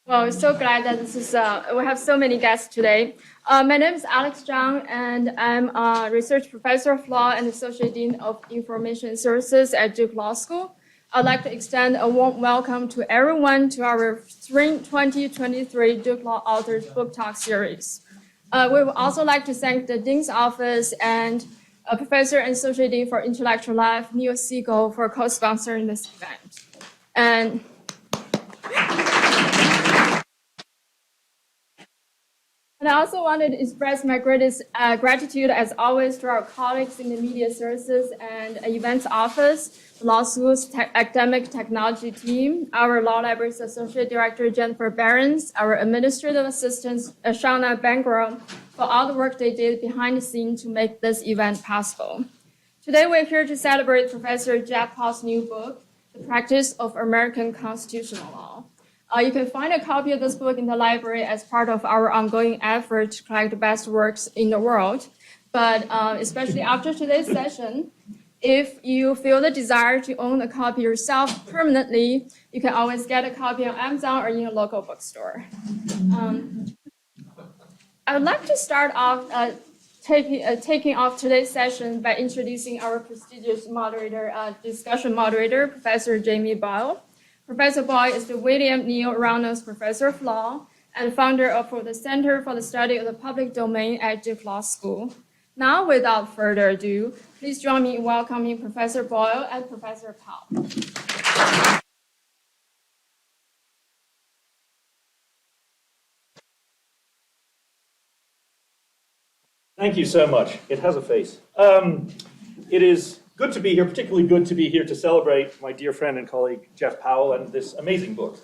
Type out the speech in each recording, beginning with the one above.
Well, so glad that we have so many guests today. My name is Alex Zhang, and I'm a research professor of law and associate dean of information services at Duke Law School. I'd like to extend a warm welcome to everyone to our Spring 2023 Duke Law Authors Book Talk series. We would also like to thank the Dean's Office and Professor and Associate Dean for Intellectual Life, Neil Siegel, for co-sponsoring this event. And I also wanted to express my greatest gratitude, as always, to our colleagues in the Media Services and Events Office, Law School's Academic Technology team, our Law Library's Associate Director, Jennifer Behrens, our Administrative Assistant, Shauna Bangram, for all the work they did behind the scenes to make this event possible. Today, we're here to celebrate Professor Jeff Powell's new book, The Practice of American Constitutional Law. You can find a copy of this book in the library as part of our ongoing effort to collect the best works in the world. But especially after today's session, if you feel the desire to own a copy yourself permanently, you can always get a copy on Amazon or in your local bookstore. I would like to start off taking off today's session by introducing our prestigious discussion moderator, Professor Jamie Boyle. Professor Boyle is the William Neal Reynolds Professor of Law and founder of the Center for the Study of the Public Domain at Duke Law School. Now, without further ado, please join me in welcoming Professor Boyle and Professor Powell. Thank you so much. It has a face. It is good to be here, particularly good to be here to celebrate my dear friend and colleague, Jeff Powell, and this amazing book.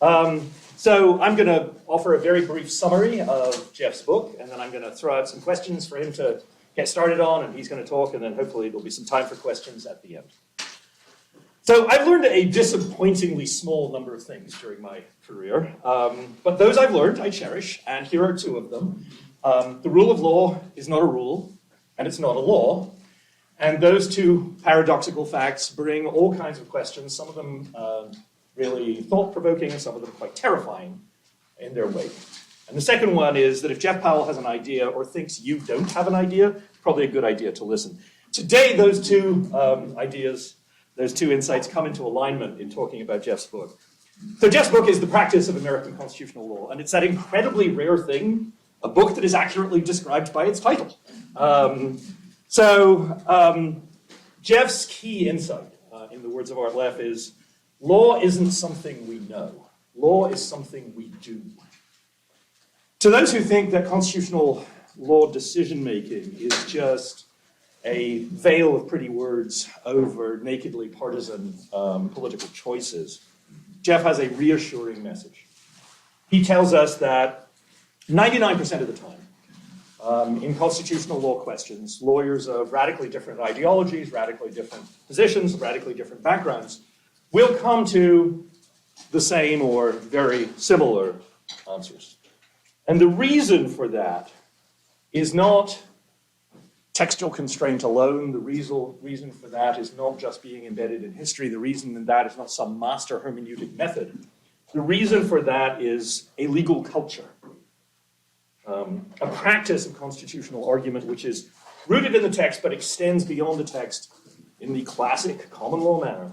So I'm going to offer a very brief summary of Jeff's book, and then I'm going to throw out some questions for him to get started on, and he's going to talk, and then hopefully there'll be some time for questions at the end. So I've learned a disappointingly small number of things during my career, but those I've learned I cherish, and here are two of them. The rule of law is not a rule, and it's not a law. And those two paradoxical facts bring all kinds of questions, some of them really thought-provoking, and some of them quite terrifying in their way. And the second one is that if Jeff Powell has an idea or thinks you don't have an idea, probably a good idea to listen. Today, those two ideas, those two insights come into alignment in talking about Jeff's book. So Jeff's book is The Practice of American Constitutional Law, and it's that incredibly rare thing, a book that is accurately described by its title. Jeff's key insight, in the words of Art Leff, is law isn't something we know. Law is something we do. To those who think that constitutional law decision-making is just a veil of pretty words over nakedly partisan political choices, Jeff has a reassuring message. He tells us that 99% of the time, in constitutional law questions, lawyers of radically different ideologies, radically different positions, radically different backgrounds will come to the same or very similar answers. And the reason for that is not textual constraint alone. The reason for that is not just being embedded in history. The reason in that is not some master hermeneutic method. The reason for that is a legal culture. A practice of constitutional argument which is rooted in the text but extends beyond the text in the classic common law manner,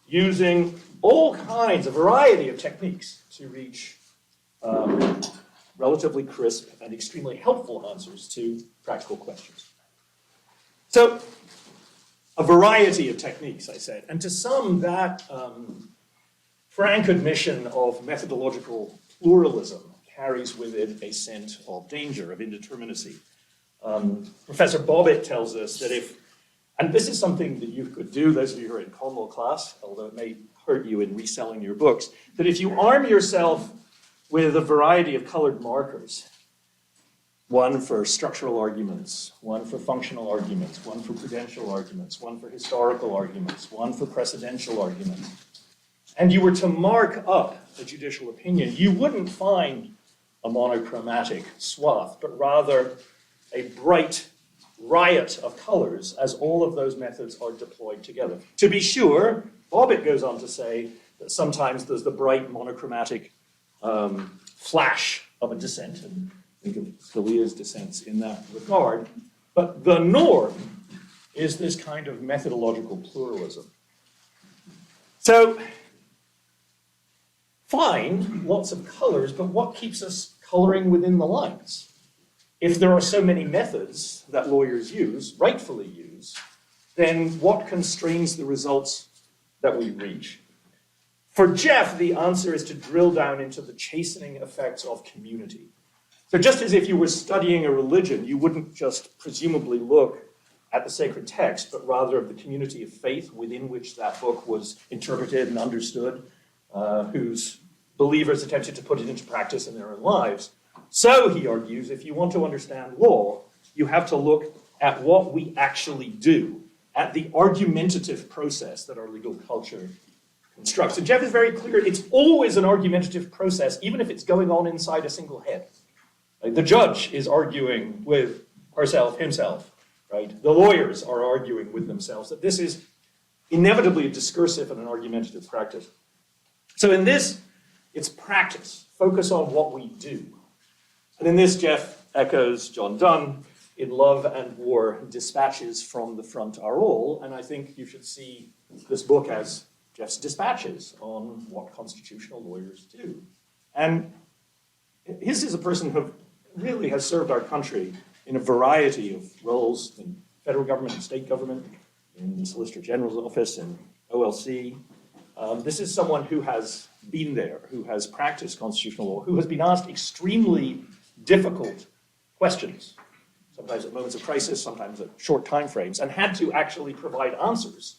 using all kinds, a variety of techniques to reach relatively crisp and extremely helpful answers to practical questions. So, a variety of techniques, I said, and to some that frank admission of methodological pluralism carries with it a scent of danger, of indeterminacy. Professor Bobbitt tells us that if, and this is something that you could do, those of you who are in common law class, although it may hurt you in reselling your books, that if you arm yourself with a variety of colored markers, one for structural arguments, one for functional arguments, one for prudential arguments, one for historical arguments, one for precedential arguments, and you were to mark up a judicial opinion, you wouldn't find a monochromatic swath, but rather a bright riot of colors as all of those methods are deployed together. To be sure, Bobbitt goes on to say that sometimes there's the bright monochromatic flash of a dissent, and think of Scalia's dissents in that regard. But the norm is this kind of methodological pluralism. So, fine, lots of colors, but what keeps us coloring within the lines? If there are so many methods that lawyers use, rightfully use, then what constrains the results that we reach? For Jeff, the answer is to drill down into the chastening effects of community. So just as if you were studying a religion, you wouldn't just presumably look at the sacred text, but rather of the community of faith within which that book was interpreted and understood, whose believers attempted to put it into practice in their own lives. So, he argues, if you want to understand law, you have to look at what we actually do, at the argumentative process that our legal culture constructs. And Jeff is very clear, it's always an argumentative process, even if it's going on inside a single head. Like the judge is arguing with herself, himself, right? The lawyers are arguing with themselves, that this is inevitably a discursive and an argumentative practice. So in this, it's practice, focus on what we do. And in this, Jeff echoes John Donne, in Love and War, dispatches from the front are all, and I think you should see this book as Jeff's dispatches on what constitutional lawyers do. And his is a person who really has served our country in a variety of roles in federal government and state government, in the Solicitor General's office, in OLC. This is someone who has been there, who has practiced constitutional law, who has been asked extremely difficult questions, sometimes at moments of crisis, sometimes at short time frames, and had to actually provide answers.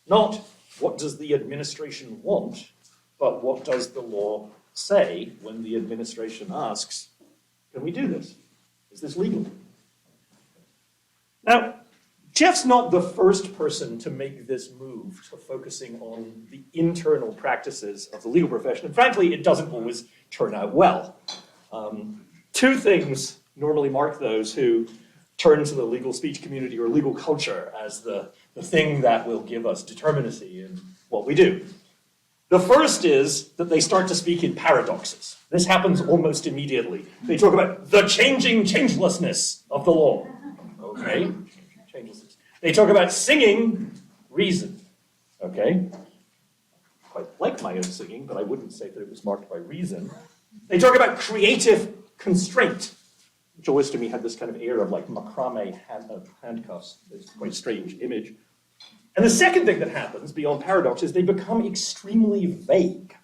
Not what does the administration want, but what does the law say when the administration asks, can we do this? Is this legal? Now, Jeff's not the first person to make this move to focusing on the internal practices of the legal profession, and frankly, it doesn't always turn out well. Two things normally mark those who turn to the legal speech community or legal culture as the thing that will give us determinacy in what we do. The first is that they start to speak in paradoxes. This happens almost immediately. They talk about the changing changelessness of the law. Okay, changelessness. They talk about singing reason. Okay, quite like my own singing, but I wouldn't say that it was marked by reason. They talk about creative constraint, which always to me had this kind of air of like macrame handcuffs. It's quite a strange image. And the second thing that happens beyond paradox is they become extremely vague.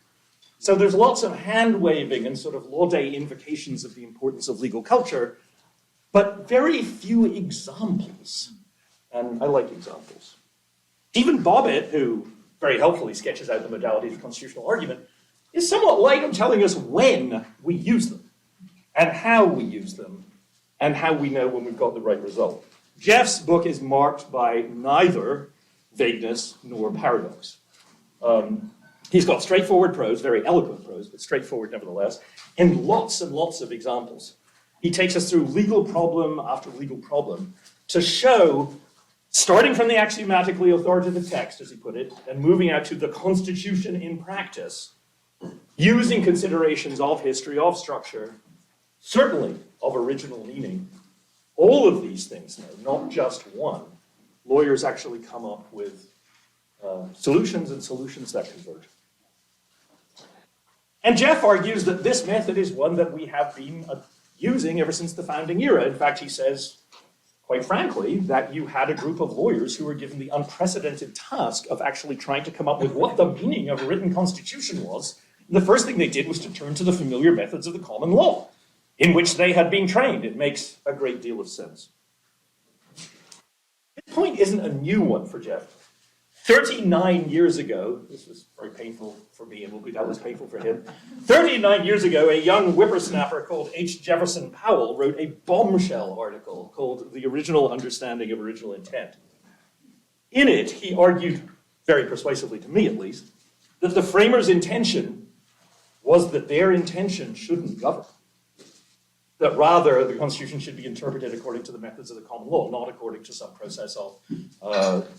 So there's lots of hand-waving and sort of law-day invocations of the importance of legal culture, but very few examples. And I like examples. Even Bobbitt, who very helpfully sketches out the modalities of constitutional argument, is somewhat light on telling us when we use them, and how we use them, and how we know when we've got the right result. Jeff's book is marked by neither vagueness nor paradox. He's got straightforward prose, very eloquent prose, but straightforward nevertheless, and lots of examples. He takes us through legal problem after legal problem to show, starting from the axiomatically authoritative text, as he put it, and moving out to the Constitution in practice, using considerations of history, of structure, certainly of original meaning. All of these things, though, not just one, lawyers actually come up with solutions and solutions that converge. And Jeff argues that this method is one that we have been using ever since the founding era. In fact, he says, quite frankly, that you had a group of lawyers who were given the unprecedented task of actually trying to come up with what the meaning of a written constitution was. And the first thing they did was to turn to the familiar methods of the common law, in which they had been trained. It makes a great deal of sense. This point isn't a new one for Jeff. 39 years ago, this was very painful for me and will be doubtless painful for him. 39 years ago, a young whippersnapper called Jefferson Powell wrote a bombshell article called The Original Understanding of Original Intent. In it, he argued, very persuasively to me at least, that the framers' intention was that their intention shouldn't govern. that rather the Constitution should be interpreted according to the methods of the common law, not according to some process of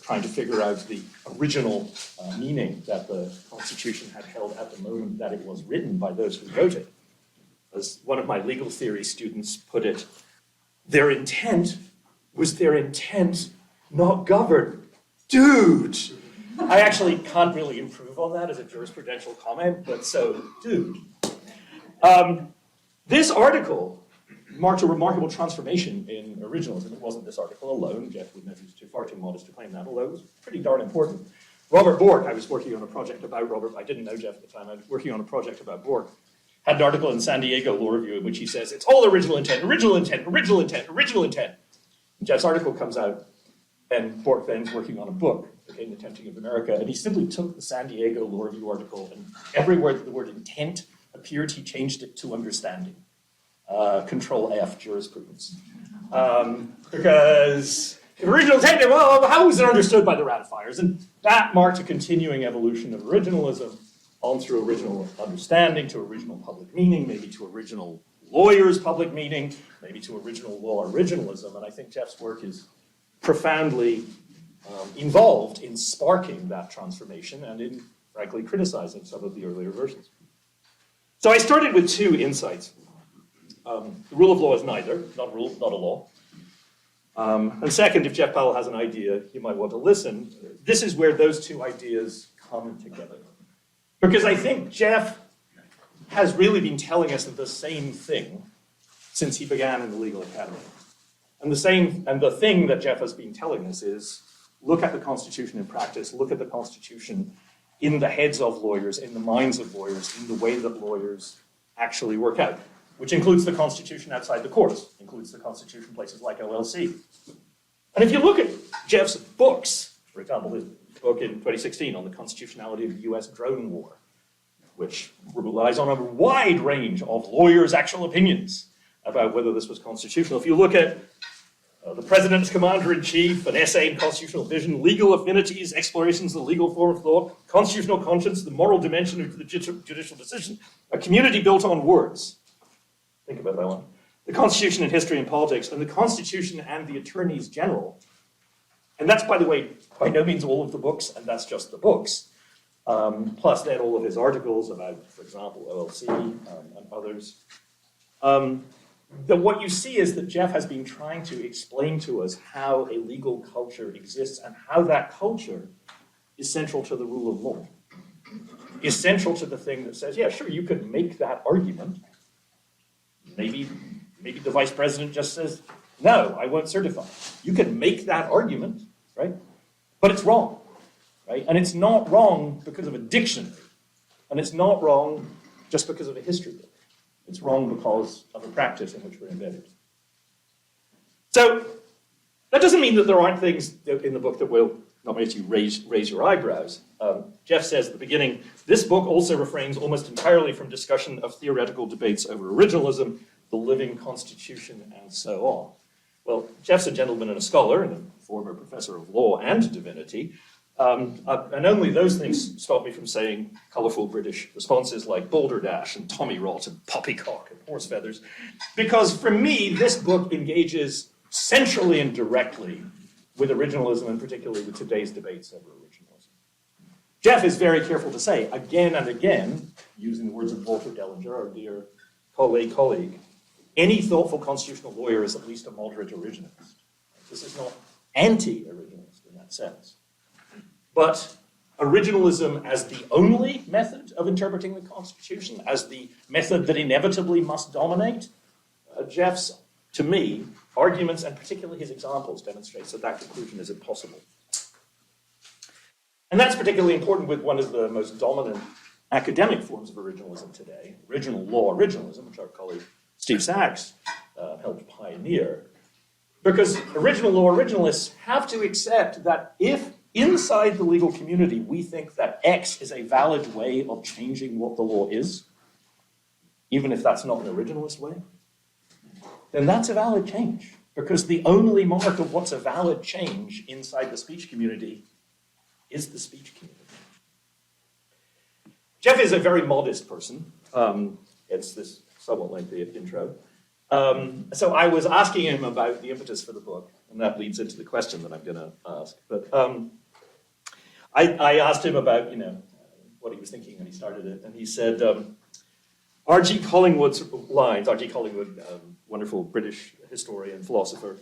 trying to figure out the original meaning that the Constitution had held at the moment that it was written by those who wrote it. As one of my legal theory students put it, their intent was their intent, not govern. Dude! I actually can't really improve on that as a jurisprudential comment, but so, dude. This article marked a remarkable transformation in originalism. It wasn't this article alone. Jeff would never be far too modest to claim that, although it was pretty darn important. Robert Bork, I was working on a project about Robert. I didn't know Jeff at the time. I was working on a project about Bork. Had an article in San Diego Law Review in which he says, it's all original intent, original intent, original intent, original intent. And Jeff's article comes out, and Bork then's working on a book, Again, the Tempting of America, and he simply took the San Diego Law Review article, and everywhere the word intent appeared, he changed it to understanding. Control F, jurisprudence. Because original intent, well, how was it understood by the ratifiers? And that marked a continuing evolution of originalism on through original understanding to original public meaning, maybe to original lawyers' public meaning, maybe to original law originalism. And I think Jeff's work is profoundly involved in sparking that transformation and in, frankly, criticizing some of the earlier versions. So I started with two insights. The rule of law is neither, not a rule, not a law. And second, if Jeff Powell has an idea, you might want to listen. This is where those two ideas come together. Because I think Jeff has really been telling us the same thing since he began in the legal academy. And the thing that Jeff has been telling us is, look at the Constitution in practice, look at the Constitution in the heads of lawyers, in the minds of lawyers, in the way that lawyers actually work out, which includes the Constitution outside the courts, includes the Constitution places like OLC. And if you look at Jeff's books, for example, his book in 2016 on the constitutionality of the US drone war, which relies on a wide range of lawyers' actual opinions about whether this was constitutional. If you look at the President as Commander-in-Chief, an essay in constitutional vision, legal affinities, explorations of the legal form of thought, constitutional conscience, the moral dimension of the judicial decision, a community built on words. Think about that one. The Constitution in History and Politics, and the Constitution and the Attorneys General. And that's, by the way, by no means all of the books, and that's just the books. Plus then all of his articles about, for example, OLC and others. What you see is that Jeff has been trying to explain to us how a legal culture exists and how that culture is central to the rule of law. Is central to the thing that says, yeah, sure, you could make that argument. Maybe the vice president just says, no, I won't certify. You can make that argument, right? But it's wrong, right? And it's not wrong because of a dictionary. And it's not wrong just because of a history book. It's wrong because of a practice in which we're embedded. So that doesn't mean that there aren't things in the book that will not make you raise your eyebrows. Jeff says at the beginning, this book also refrains almost entirely from discussion of theoretical debates over originalism, the living Constitution, and so on. Well, Jeff's a gentleman and a scholar, and a former professor of law and divinity, and only those things stop me from saying colourful British responses like balderdash and tommy rot and poppycock and horse feathers, because for me, this book engages centrally and directly with originalism, and particularly with today's debates over originalism. Jeff is very careful to say, again and again, using the words of Walter Dellinger, our dear colleague, any thoughtful constitutional lawyer is at least a moderate originalist. This is not anti-originalist in that sense. But originalism as the only method of interpreting the Constitution, as the method that inevitably must dominate, Jeff's, to me, arguments and particularly his examples demonstrates that that conclusion is impossible. And that's particularly important with one of the most dominant academic forms of originalism today, original law originalism, which our colleague Steve Sachs helped pioneer. Because original law originalists have to accept that if inside the legal community we think that X is a valid way of changing what the law is, even if that's not an originalist way, then that's a valid change. Because the only mark of what's a valid change inside the speech community is the speech community. Jeff is a very modest person. It's this somewhat lengthy intro. So I was asking him about the impetus for the book, and that leads into the question that I'm going to ask. But I asked him about, what he was thinking when he started it, and he said, R.G. Collingwood's lines, R.G. Collingwood, wonderful British historian, philosopher,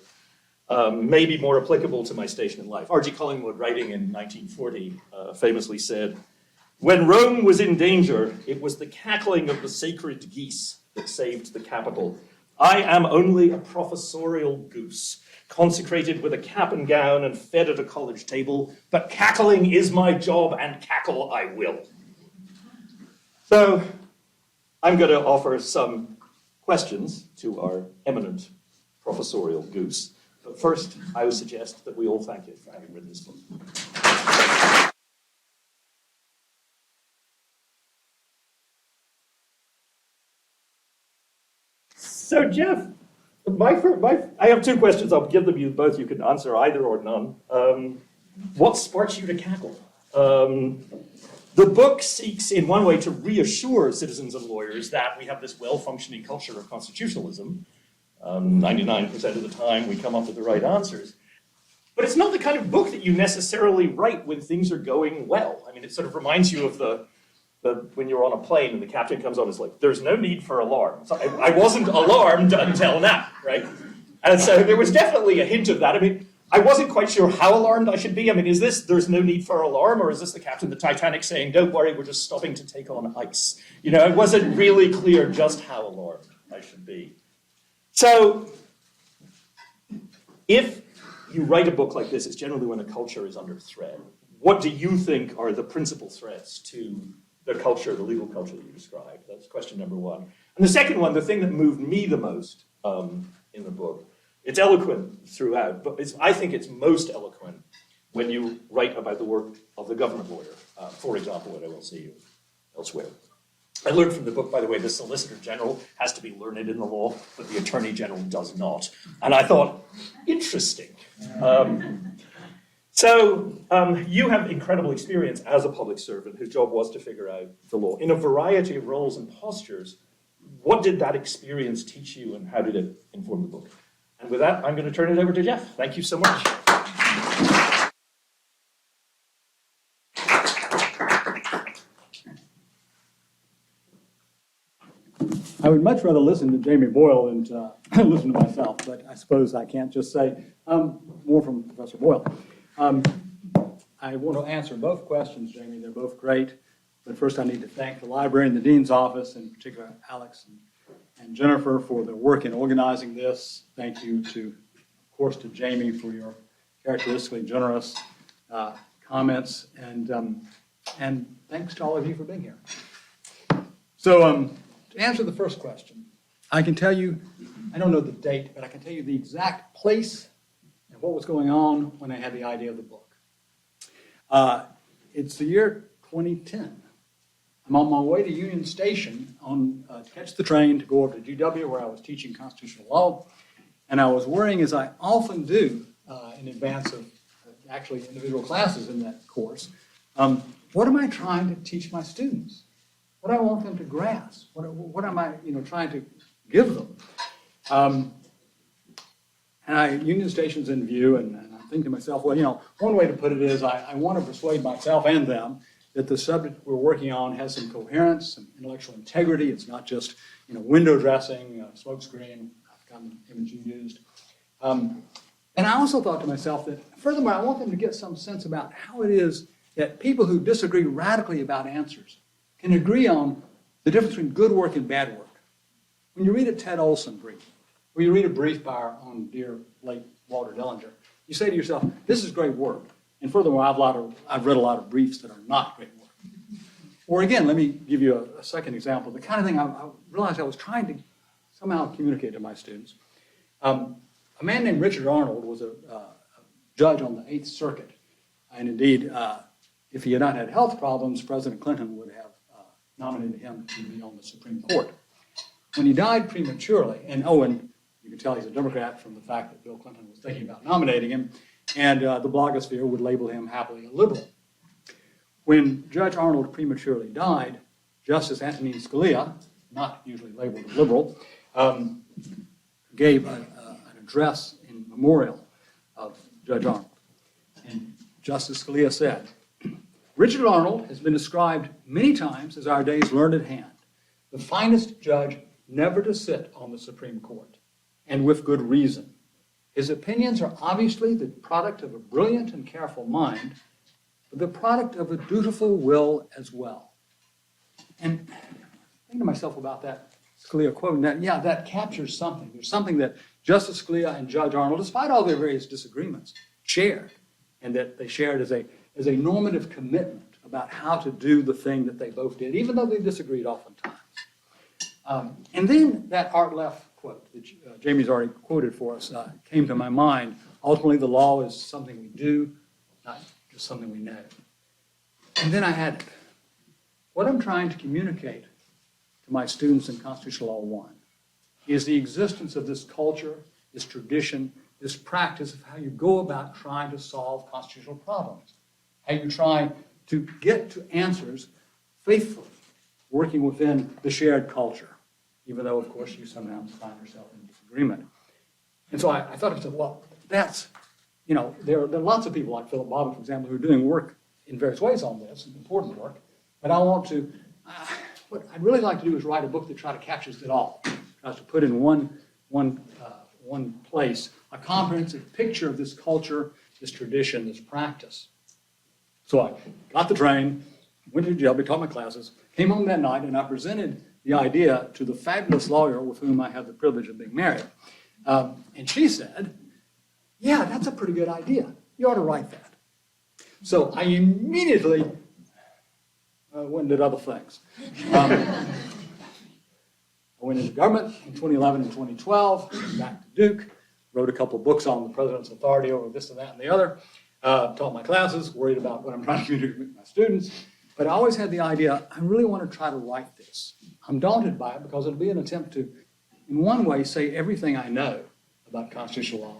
may be more applicable to my station in life. R.G. Collingwood, writing in 1940, famously said, "When Rome was in danger, it was the cackling of the sacred geese that saved the capital. I am only a professorial goose, consecrated with a cap and gown and fed at a college table, but cackling is my job, and cackle I will." So I'm going to offer some questions to our eminent professorial goose. But first, I would suggest that we all thank him for having written this book. So, Jeff, I have two questions. I'll give them you both. You can answer either or none. What sparks you to cackle? The book seeks, in one way, to reassure citizens and lawyers that we have this well-functioning culture of constitutionalism. 99% of the time, we come up with the right answers. But it's not the kind of book that you necessarily write when things are going well. I mean, it sort of reminds you of when you're on a plane and the captain comes on, it's like, there's no need for alarm. So I wasn't alarmed until now, right? And so there was definitely a hint of that. I mean, I wasn't quite sure how alarmed I should be. I mean, is this, there's no need for alarm, or is this the captain of the Titanic saying, don't worry, we're just stopping to take on ice? It wasn't really clear just how alarmed I should be. So if you write a book like this, it's generally when a culture is under threat. What do you think are the principal threats to the culture, the legal culture that you described? That's question number one. And the second one, the thing that moved me the most in the book, it's eloquent throughout, but I think it's most eloquent when you write about the work of the government lawyer, for example, at OLC or elsewhere. I learned from the book, by the way, the Solicitor General has to be learned in the law, but the Attorney General does not. And I thought, interesting. So you have incredible experience as a public servant whose job was to figure out the law. In a variety of roles and postures, what did that experience teach you, and how did it inform the book? And with that, I'm going to turn it over to Jeff. Thank you so much. I would much rather listen to Jamie Boyle than to listen to myself, but I suppose I can't just say more from Professor Boyle. I want to answer both questions, Jamie. They're both great. But first I need to thank the library and the Dean's office, in particular Alex and Jennifer, for their work in organizing this. Thank you of course, to Jamie for your characteristically generous comments. And thanks to all of you for being here. So to answer the first question, I can tell you, I don't know the date, but I can tell you the exact place and what was going on when I had the idea of the book. It's the year 2010. I'm on my way to Union Station to catch the train to go over to GW, where I was teaching constitutional law. And I was worrying, as I often do in advance of actually individual classes in that course, what am I trying to teach my students? What do I want them to grasp? What am I trying to give them? Union Station's in view, and I think to myself, well, one way to put it is I want to persuade myself and them that the subject we're working on has some coherence, some intellectual integrity. It's not just window dressing, smoke screen. I've forgotten the image you used. And I also thought to myself that, furthermore, I want them to get some sense about how it is that people who disagree radically about answers can agree on the difference between good work and bad work. When you read a Ted Olson brief, or you read a brief by our own dear late Walter Dillinger, you say to yourself, this is great work. And furthermore, I've read a lot of briefs that are not great work. Or again, let me give you a second example. The kind of thing I realized I was trying to somehow communicate to my students. A man named Richard Arnold was a judge on the 8th Circuit. And indeed, if he had not had health problems, President Clinton would have nominated him to be on the Supreme Court. When he died prematurely, and you can tell he's a Democrat from the fact that Bill Clinton was thinking about nominating him, and the blogosphere would label him happily a liberal. When Judge Arnold prematurely died, Justice Antonin Scalia, not usually labeled a liberal, gave an address in memorial of Judge Arnold. And Justice Scalia said, Richard Arnold has been described many times as our day's learned hand, the finest judge never to sit on the Supreme Court, and with good reason. His opinions are obviously the product of a brilliant and careful mind, but the product of a dutiful will as well. And thinking to myself about that Scalia quote, and that, yeah, that captures something. There's something that Justice Scalia and Judge Arnold, despite all their various disagreements, shared, and that they shared as a normative commitment about how to do the thing that they both did, even though they disagreed oftentimes. And then that Art Leff quote that Jamie's already quoted for us came to my mind. Ultimately, the law is something we do, not just something we know. And then I had it. What I'm trying to communicate to my students in Constitutional Law 1 is the existence of this culture, this tradition, this practice of how you go about trying to solve constitutional problems, how you try to get to answers faithfully, working within the shared culture, even though, of course, you sometimes find yourself in disagreement. And so I thought to myself, well, that's, there are lots of people like Philip Bobbin, for example, who are doing work in various ways on this, important work, but I want to, what I'd really like to do is write a book that tries to captures it all, tries to put in one place a comprehensive picture of this culture, this tradition, this practice. So I got the train, went to jail, taught my classes, came home that night, and I presented the idea to the fabulous lawyer with whom I had the privilege of being married. And she said, yeah, that's a pretty good idea. You ought to write that. So I immediately went and did other things. I went into government in 2011 and 2012, back to Duke, wrote a couple of books on the president's authority over this and that and the other, taught my classes, worried about what I'm trying to communicate with my students. But I always had the idea, I really want to try to write this. I'm daunted by it because it'll be an attempt to, in one way, say everything I know about constitutional law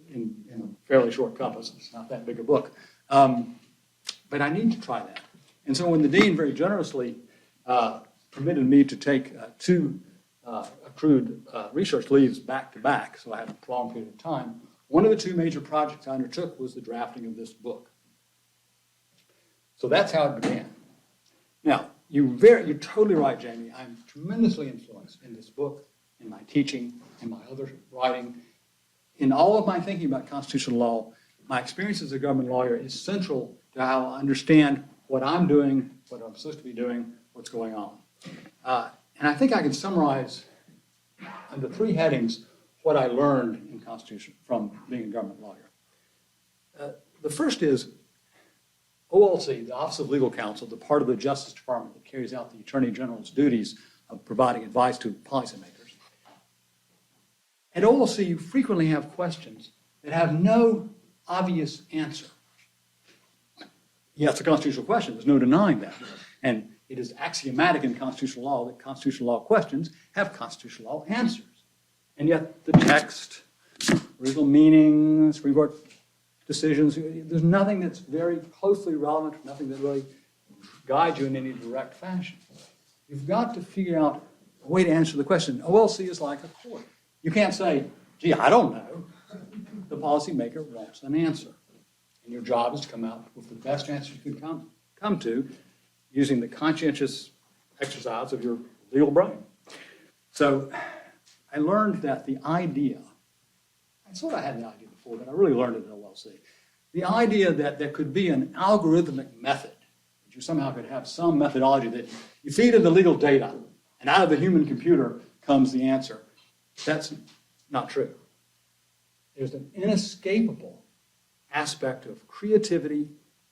in a fairly short compass. It's not that big a book. But I need to try that. And so when the dean very generously permitted me to take two accrued research leaves back to back, so I had a long period of time, one of the two major projects I undertook was the drafting of this book. So that's how it began. Now, you're totally right, Jamie. I'm tremendously influenced in this book, in my teaching, in my other writing. In all of my thinking about constitutional law, my experience as a government lawyer is central to how I understand what I'm doing, what I'm supposed to be doing, what's going on. And I think I can summarize under three headings what I learned in Constitution from being a government lawyer. The first is OLC, the Office of Legal Counsel, the part of the Justice Department that carries out the Attorney General's duties of providing advice to policymakers. At OLC, you frequently have questions that have no obvious answer. Yeah, it's a constitutional question. There's no denying that. And it is axiomatic in constitutional law that constitutional law questions have constitutional law answers. And yet the text, original meaning, Supreme Court decisions, there's nothing that's very closely relevant, nothing that really guides you in any direct fashion. You've got to figure out a way to answer the question. OLC is like a court. You can't say, gee, I don't know. The policymaker wants an answer. And your job is to come out with the best answer you can come to using the conscientious exercise of your legal brain. So I learned that the idea, I sort of had the idea before, but I really learned it at OLC. The idea that there could be an algorithmic method, that you somehow could have some methodology that you feed in the legal data, and out of the human computer comes the answer. That's not true. There's an inescapable aspect of creativity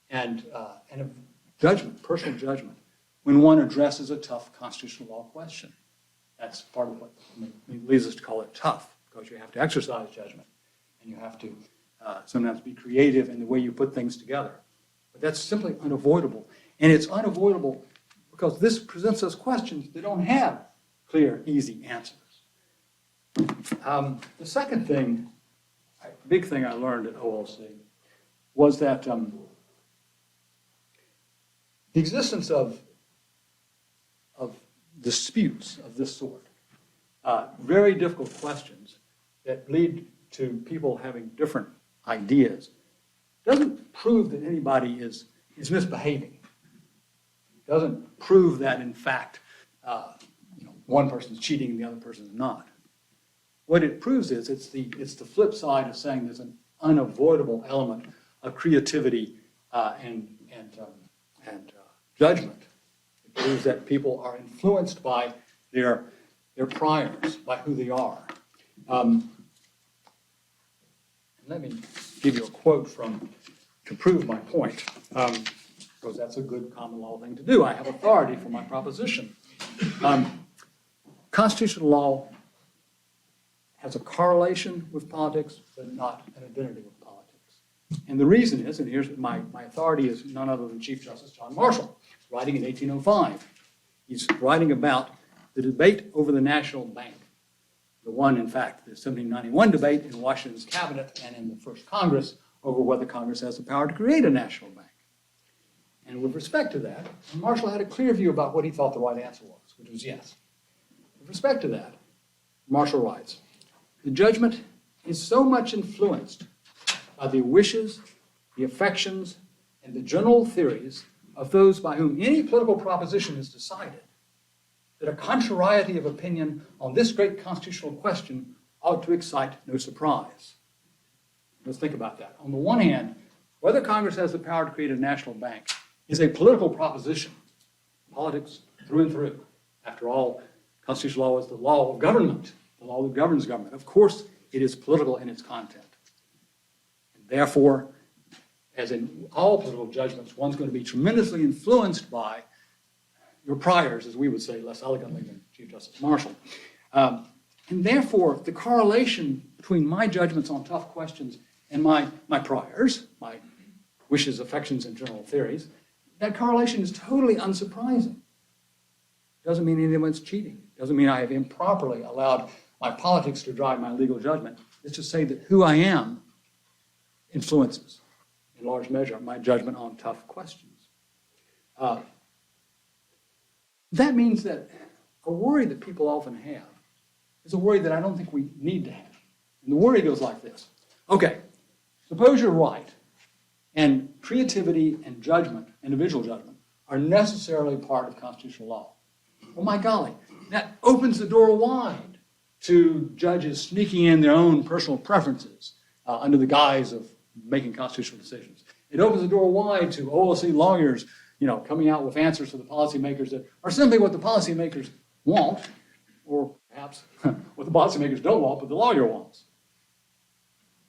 and of judgment, personal judgment, when one addresses a tough constitutional law question. That's part of what leads us to call it tough, because you have to exercise judgment, and you have to sometimes be creative in the way you put things together. But that's simply unavoidable. And it's unavoidable because this presents us questions that don't have clear, easy answers. The second thing, big thing I learned at OLC was that the existence of disputes of this sort very difficult questions that lead to people having different ideas doesn't prove that anybody is misbehaving. It doesn't prove that, in fact, one person's cheating and the other person's not. What it proves is it's the flip side of saying there's an unavoidable element of creativity and judgment. It proves that people are influenced by their priors, by who they are. Let me give you a quote to prove my point, because that's a good common law thing to do. I have authority for my proposition. Constitutional law has a correlation with politics, but not an identity with politics. And the reason is, and here's my authority is none other than Chief Justice John Marshall, writing in 1805. He's writing about the debate over the national bank. The one, in fact, the 1791 debate in Washington's cabinet and in the first Congress over whether Congress has the power to create a national bank. And with respect to that, Marshall had a clear view about what he thought the right answer was, which was yes. With respect to that, Marshall writes, the judgment is so much influenced by the wishes, the affections, and the general theories of those by whom any political proposition is decided, that a contrariety of opinion on this great constitutional question ought to excite no surprise. Let's think about that. On the one hand, whether Congress has the power to create a national bank is a political proposition, politics through and through. After all, constitutional law is the law of government, the law that governs government. Of course, it is political in its content. And therefore, as in all political judgments, one's going to be tremendously influenced by your priors, as we would say less elegantly than Chief Justice Marshall. And therefore, the correlation between my judgments on tough questions and my priors, my wishes, affections, and general theories, that correlation is totally unsurprising. Doesn't mean anyone's cheating. Doesn't mean I have improperly allowed my politics to drive my legal judgment. It's to say that who I am influences, in large measure, my judgment on tough questions. That means that a worry that people often have is a worry that I don't think we need to have. And the worry goes like this. Okay, suppose you're right, and creativity and judgment, individual judgment, are necessarily part of constitutional law. Well, my golly, that opens the door wide to judges sneaking in their own personal preferences under the guise of making constitutional decisions. It opens the door wide to OLC lawyers, coming out with answers to the policymakers that are simply what the policymakers want, or perhaps what the policymakers don't want, but the lawyer wants.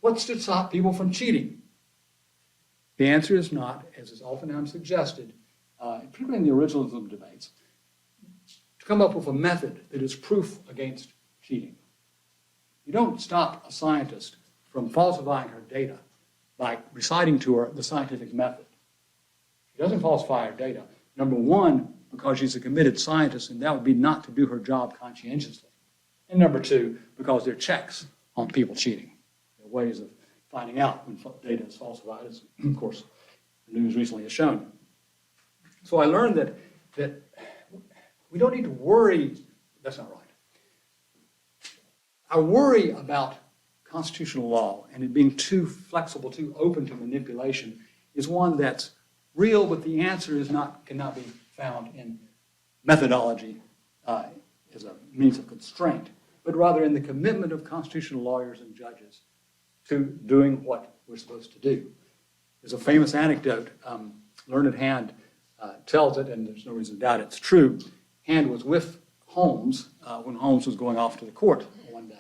What's to stop people from cheating? The answer is not, as is oftentimes suggested, particularly in the originalism debates, to come up with a method that is proof against cheating. You don't stop a scientist from falsifying her data by reciting to her the scientific method. She doesn't falsify her data, number one, because she's a committed scientist, and that would be not to do her job conscientiously. And number two, because there are checks on people cheating. There are ways of finding out when data is falsified, as, of course, the news recently has shown. So I learned that we don't need to worry. That's not right. Our worry about constitutional law and it being too flexible, too open to manipulation is one that's real, but the answer cannot be found in methodology as a means of constraint, but rather in the commitment of constitutional lawyers and judges to doing what we're supposed to do. There's a famous anecdote, Learned Hand tells it, and there's no reason to doubt it's true. Hand was with Holmes when Holmes was going off to the court one day.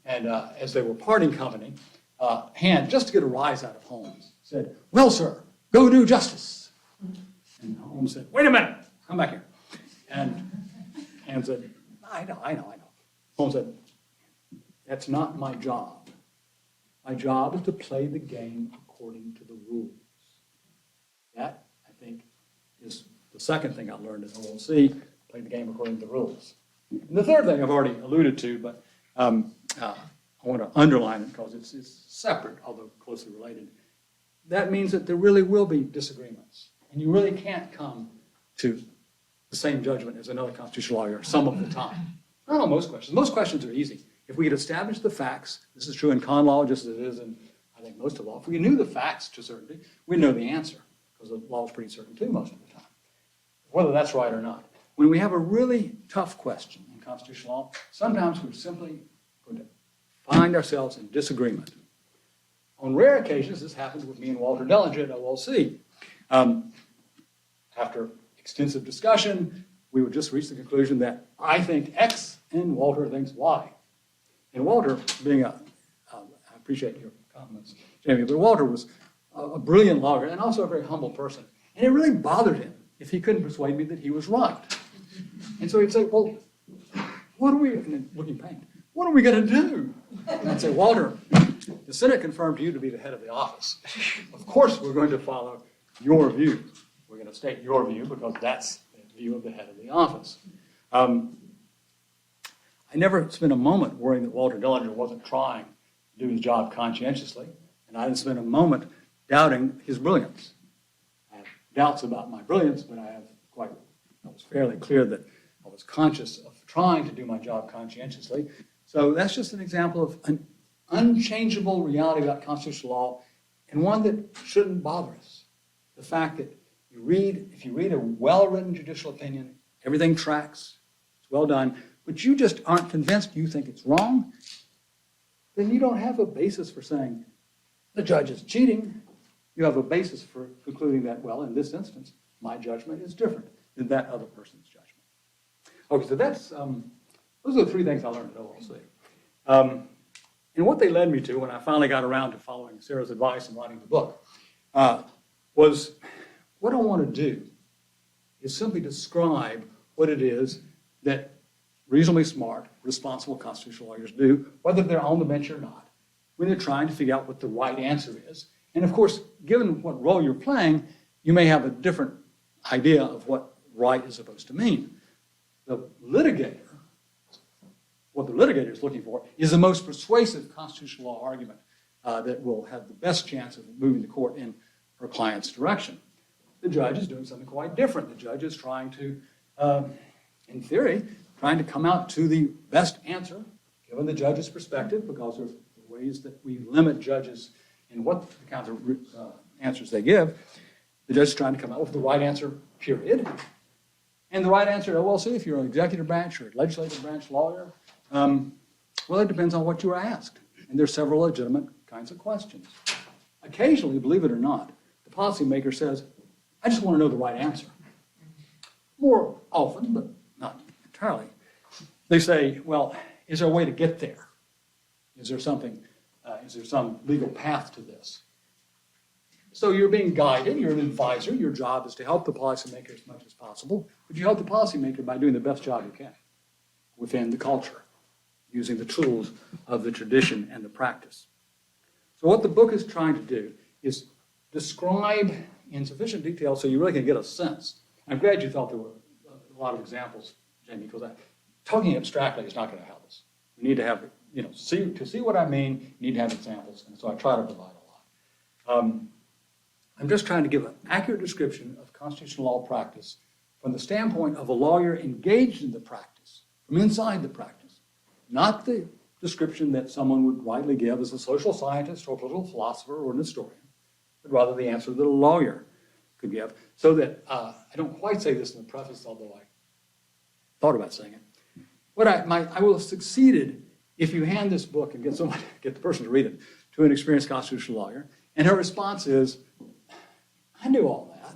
And as they were parting company, Hand, just to get a rise out of Holmes, said, "Well, sir, go do justice." And Holmes said, "Wait a minute, come back here." And Hand said, I know. Holmes said, "That's not my job. My job is to play the game according to the rules." That, I think, is the second thing I learned at OLC, play the game according to the rules. And the third thing I've already alluded to, but I want to underline it because it's separate, although closely related. That means that there really will be disagreements. And you really can't come to the same judgment as another constitutional lawyer some of the time. Not on most questions. Most questions are easy. If we could establish the facts, this is true in con law just as it is in, I think, most of law. If we knew the facts to certainty, we'd know the answer, because the law is pretty certain too most of the time, whether that's right or not. When we have a really tough question in constitutional law, sometimes we're simply going to find ourselves in disagreement. On rare occasions, this happened with me and Walter Dellinger at OLC. After extensive discussion, we would just reach the conclusion that I think X and Walter thinks Y. And Walter, being I appreciate your comments, Jamie, but Walter was a brilliant lawyer and also a very humble person. And it really bothered him if he couldn't persuade me that he was right. And so he'd say, well, what are we, and then looking pained, what are we going to do? And I'd say, Walter, the Senate confirmed you to be the head of the office. Of course, we're going to follow your view. We're going to state your view because that's the view of the head of the office. I never spent a moment worrying that Walter Dellinger wasn't trying to do his job conscientiously, and I didn't spend a moment doubting his brilliance. I have doubts about my brilliance, but I was fairly clear that I was conscious of trying to do my job conscientiously. So that's just an example of an unchangeable reality about constitutional law, and one that shouldn't bother us. The fact that if you read a well-written judicial opinion, everything tracks, it's well done, but you just aren't convinced, you think it's wrong, then you don't have a basis for saying the judge is cheating. You have a basis for concluding that, well, in this instance, my judgment is different than that other person's judgment. Okay, so those are the three things I learned at OLC. And what they led me to when I finally got around to following Sarah's advice and writing the book was what I want to do is simply describe what it is that reasonably smart, responsible constitutional lawyers do, whether they're on the bench or not, when they're trying to figure out what the right answer is. And of course, given what role you're playing, you may have a different idea of what right is supposed to mean. The litigator, what the litigator is looking for, is the most persuasive constitutional law argument that will have the best chance of moving the court in her client's direction. The judge is doing something quite different. The judge is trying to, in theory, trying to come out to the best answer, given the judge's perspective, because of the ways that we limit judges in what the kinds of answers they give. The judge is trying to come out with the right answer, period. And the right answer, well, see, if you're an executive branch or a legislative branch lawyer, well, it depends on what you were asked. And there's several legitimate kinds of questions. Occasionally, believe it or not, the policymaker says, I just want to know the right answer. More often, but not entirely, they say, well, is there a way to get there? Is there some legal path to this? So you're being guided, you're an advisor, your job is to help the policymaker as much as possible, but you help the policymaker by doing the best job you can within the culture, using the tools of the tradition and the practice. So what the book is trying to do is describe in sufficient detail so you really can get a sense. I'm glad you thought there were a lot of examples, Jamie, because talking abstractly is not going to help us. We need to have, to see what I mean, you need to have examples, and so I try to provide a lot. I'm just trying to give an accurate description of constitutional law practice from the standpoint of a lawyer engaged in the practice, from inside the practice, not the description that someone would rightly give as a social scientist or a political philosopher or an historian, but rather the answer that a lawyer could give, so that I don't quite say this in the preface, although I thought about saying it. I will have succeeded if you hand this book and get the person to read it to an experienced constitutional lawyer, and her response is, I knew all that.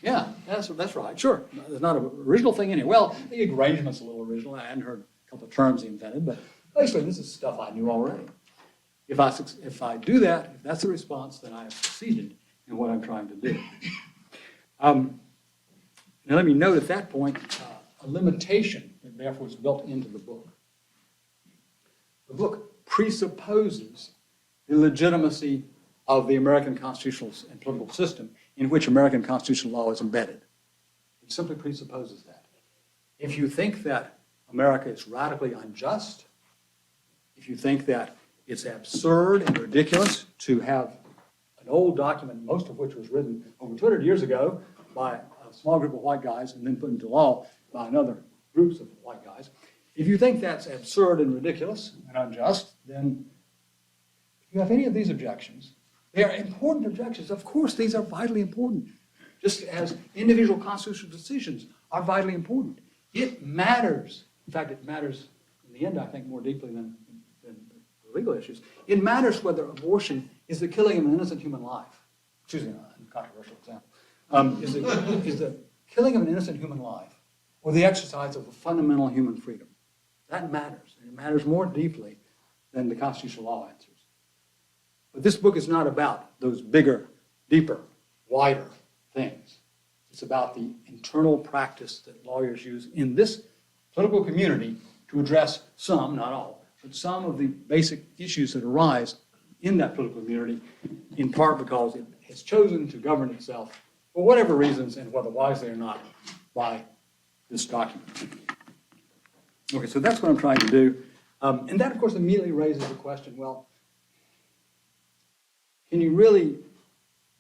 Yeah, that's right, sure. There's not an original thing in here. Well, the arrangement's a little original. I hadn't heard a couple of terms he invented, but basically this is stuff I knew already. If I do that, if that's the response, then I have succeeded in what I'm trying to do. Now let me note at that point a limitation that therefore is built into the book. The book presupposes the legitimacy of the American constitutional and political system in which American constitutional law is embedded. It simply presupposes that. If you think that America is radically unjust, if you think that it's absurd and ridiculous to have an old document, most of which was written over 200 years ago by a small group of white guys and then put into law by another groups of white guys, If you think that's absurd and ridiculous and unjust, then if you have any of these objections, they are important objections. Of course, these are vitally important, just as individual constitutional decisions are vitally important. It matters. In fact, it matters in the end, I think, more deeply than the legal issues. It matters whether abortion is the killing of an innocent human life. Excuse me, a controversial example. Is the killing of an innocent human life or the exercise of a fundamental human freedom? That matters. And it matters more deeply than the constitutional law answers. But this book is not about those bigger, deeper, wider things. It's about the internal practice that lawyers use in this political community to address some, not all, but some of the basic issues that arise in that political community, in part because it has chosen to govern itself, for whatever reasons, and whether wisely or not, by this document. Okay, so that's what I'm trying to do. And that, of course, immediately raises the question, well, can you really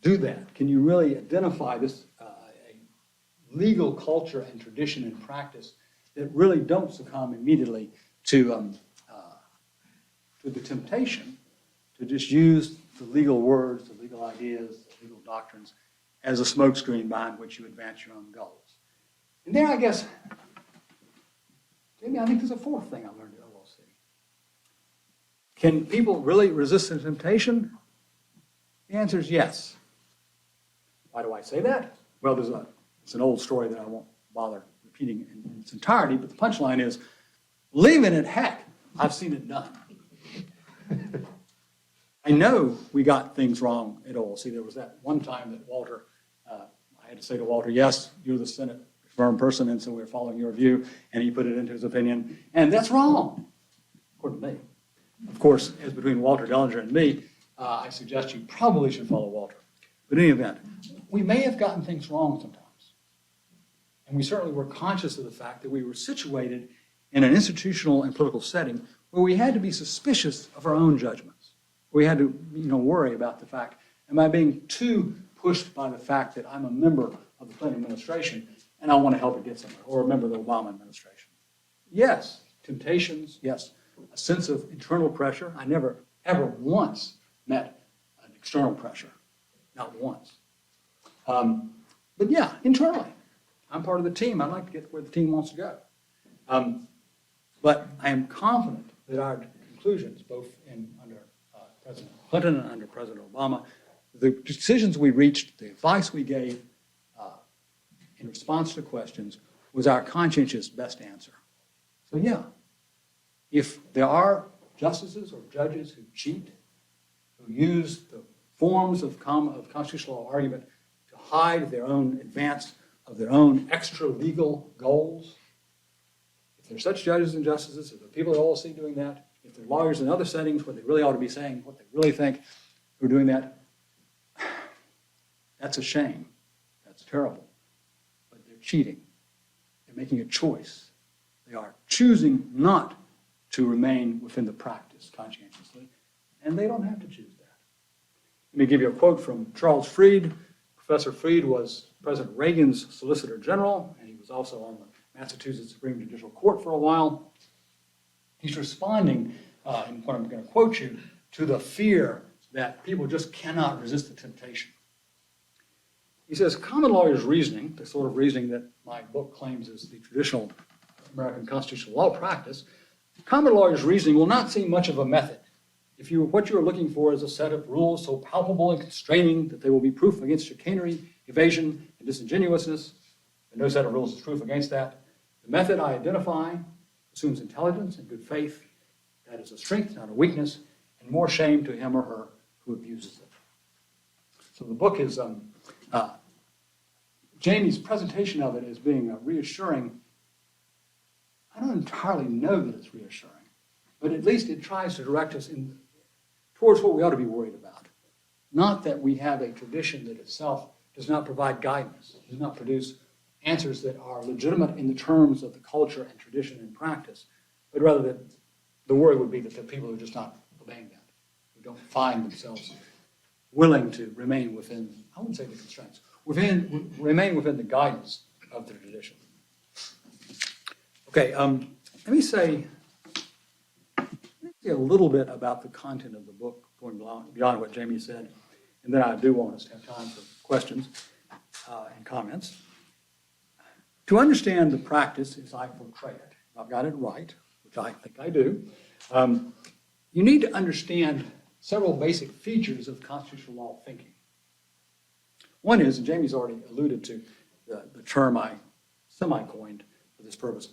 do that? Can you really identify this a legal culture and tradition and practice that really don't succumb immediately to the temptation to just use the legal words, the legal ideas, the legal doctrines as a smokescreen behind which you advance your own goals? And there, I guess, Jamie, I think there's a fourth thing I learned at OLC. Can people really resist the temptation? The answer is yes. Why do I say that? Well, it's an old story that I won't bother repeating in its entirety, but the punchline is, believe it, heck, I've seen it done. I know we got things wrong at OLC. There was that one time that Walter, I had to say to Walter, yes, you're the Senate firm person, and so we're following your view, and he put it into his opinion, and that's wrong, according to me. Of course, as between Walter Dellinger and me, I suggest you probably should follow Walter. But in any event, we may have gotten things wrong sometimes. And we certainly were conscious of the fact that we were situated in an institutional and political setting where we had to be suspicious of our own judgments. We had to worry about the fact, am I being too pushed by the fact that I'm a member of the Clinton administration and I want to help it get somewhere, or a member of the Obama administration? Yes, temptations, yes, a sense of internal pressure. I never, ever once met an external pressure, not once. But yeah, internally, I'm part of the team. I'd like to get where the team wants to go. But I am confident that our conclusions, both under President Clinton and under President Obama, the decisions we reached, the advice we gave in response to questions was our conscientious best answer. So yeah, if there are justices or judges who cheat, who use the forms of constitutional law argument to hide their own advance of their own extra-legal goals, if there's such judges and justices, if there are people at OLC doing that, if there are lawyers in other settings where they really ought to be saying what they really think who are doing that, that's a shame. That's terrible. But they're cheating. They're making a choice. They are choosing not to remain within the practice conscientiously, and they don't have to choose that. Let me give you a quote from Charles Freed. Professor Freed was President Reagan's Solicitor General, and he was also on the Massachusetts Supreme Judicial Court for a while. He's responding, in what I'm going to quote you, to the fear that people just cannot resist the temptation. He says, common lawyer's reasoning, the sort of reasoning that my book claims is the traditional American constitutional law practice, common lawyer's reasoning will not seem much of a method. If what you are looking for is a set of rules so palpable and constraining that they will be proof against chicanery, evasion, and disingenuousness, and no set of rules is proof against that, the method I identify assumes intelligence and good faith. That is a strength, not a weakness, and more shame to him or her who abuses it. So the book is, Jamie's presentation of it as being reassuring. I don't entirely know that it's reassuring, but at least it tries to direct us towards what we ought to be worried about. Not that we have a tradition that itself does not provide guidance, does not produce answers that are legitimate in the terms of the culture and tradition and practice, but rather that the worry would be that the people who are just not obeying that, who don't find themselves willing to remain within, I wouldn't say the constraints, remain within the guidance of the tradition. Okay, let me say a little bit about the content of the book, going beyond what Jamie said, and then I do want us to have time for questions and comments. To understand the practice as I portray it, I've got it right, which I think I do, you need to understand several basic features of constitutional law thinking. One is, and Jamie's already alluded to the term I semi-coined for this purpose,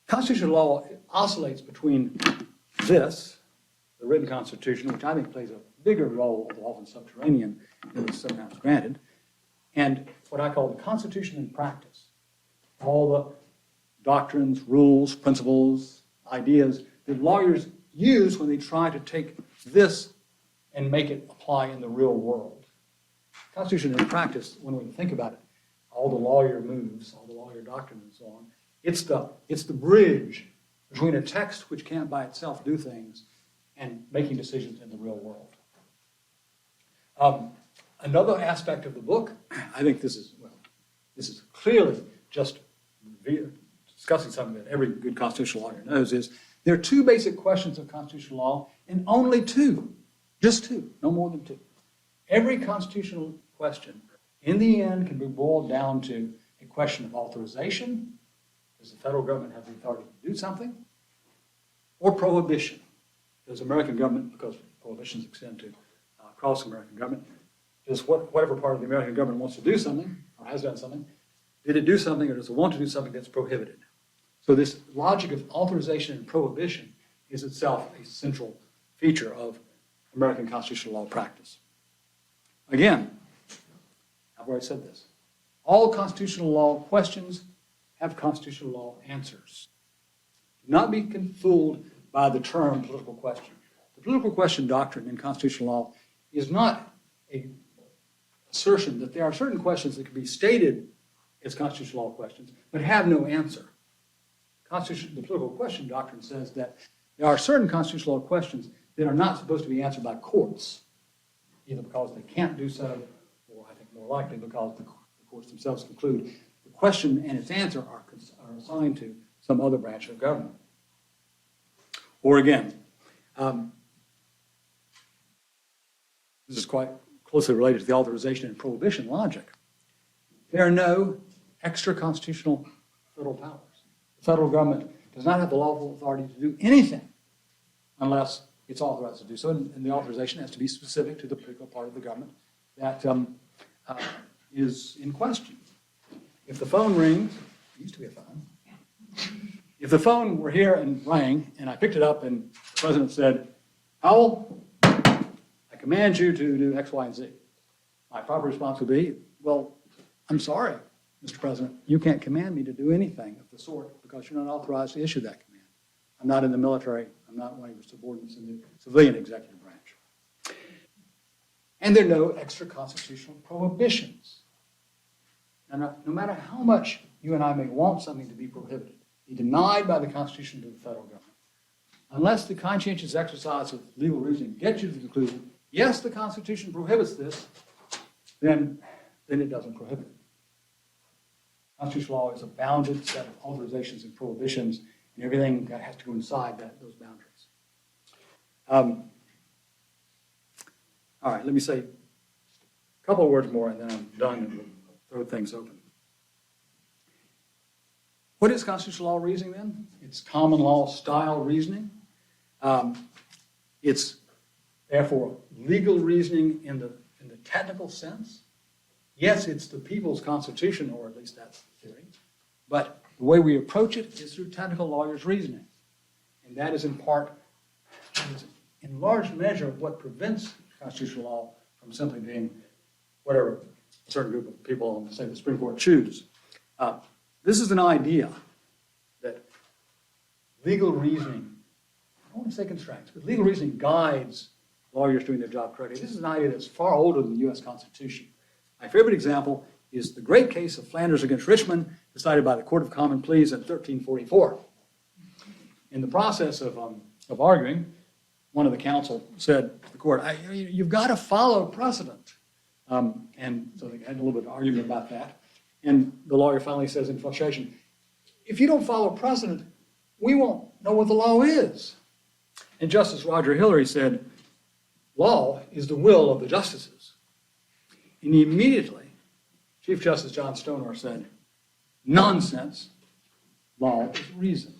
constitutional law oscillates between this, the written constitution, which I think plays a bigger role, although often subterranean, than is sometimes granted, and what I call the constitution in practice. All the doctrines, rules, principles, ideas that lawyers use when they try to take this and make it apply in the real world. Constitution in practice, when we think about it, all the lawyer moves, all the lawyer doctrine and so on, it's the bridge between a text which can't by itself do things and making decisions in the real world. Another aspect of the book, I think this is clearly just discussing something that every good constitutional lawyer knows, is there are two basic questions of constitutional law, and only two, just two, no more than two. Every constitutional question, in the end, can be boiled down to a question of authorization. Does the federal government have the authority to do something? Or prohibition. Does the American government, because prohibitions extend to across the American government, does whatever part of the American government wants to do something, or has done something, did it do something, or does it want to do something that's prohibited? So this logic of authorization and prohibition is itself a central feature of American constitutional law practice. Again, I've already said this. All constitutional law questions have constitutional law answers. Do not be fooled by the term political question. The political question doctrine in constitutional law is not an assertion that there are certain questions that can be stated as constitutional law questions, but have no answer. The political question doctrine says that there are certain constitutional law questions that are not supposed to be answered by courts, either because they can't do so, or I think more likely because the courts themselves conclude the question and its answer are assigned to some other branch of government. Or again, this is quite closely related to the authorization and prohibition logic. There are no extra constitutional federal powers. The federal government does not have the lawful authority to do anything unless it's authorized to do so, and the authorization has to be specific to the particular part of the government that is in question. If the phone rings, it used to be a phone. If the phone were here and rang, and I picked it up, and the president said, "Powell, I command you to do X, Y, and Z," my proper response would be, "Well, I'm sorry, Mr. President, you can't command me to do anything of the sort because you're not authorized to issue that command. I'm not in the military. I'm not one of your subordinates in the civilian executive branch." And there are no extra constitutional prohibitions. And no matter how much you and I may want something to be prohibited, be denied by the Constitution to the federal government, unless the conscientious exercise of legal reasoning gets you to the conclusion, yes, the Constitution prohibits this, then it doesn't prohibit it. Constitutional law is a bounded set of authorizations and prohibitions, and everything that has to go inside those boundaries. All right, let me say a couple of words more, and then I'm done, and we'll throw things open. What is constitutional law reasoning then? It's common law style reasoning. It's therefore legal reasoning in the technical sense. Yes, it's the people's constitution, or at least that's the theory, but the way we approach it is through technical lawyers' reasoning. And that is in part, in large measure, what prevents constitutional law from simply being whatever a certain group of people on, say, the Supreme Court choose. This is an idea that legal reasoning, I don't want to say constraints, but legal reasoning guides lawyers doing their job correctly. This is an idea that's far older than the U.S. Constitution. My favorite example is the great case of Flanders against Richmond, decided by the Court of Common Pleas in 1344. In the process of arguing, one of the counsel said to the court, "You've got to follow precedent." And so they had a little bit of argument about that. And the lawyer finally says in frustration, "If you don't follow precedent, we won't know what the law is. And Justice Roger Hillary said, law is the will of the justices. And immediately, Chief Justice John Stonewall said, nonsense, law is reason.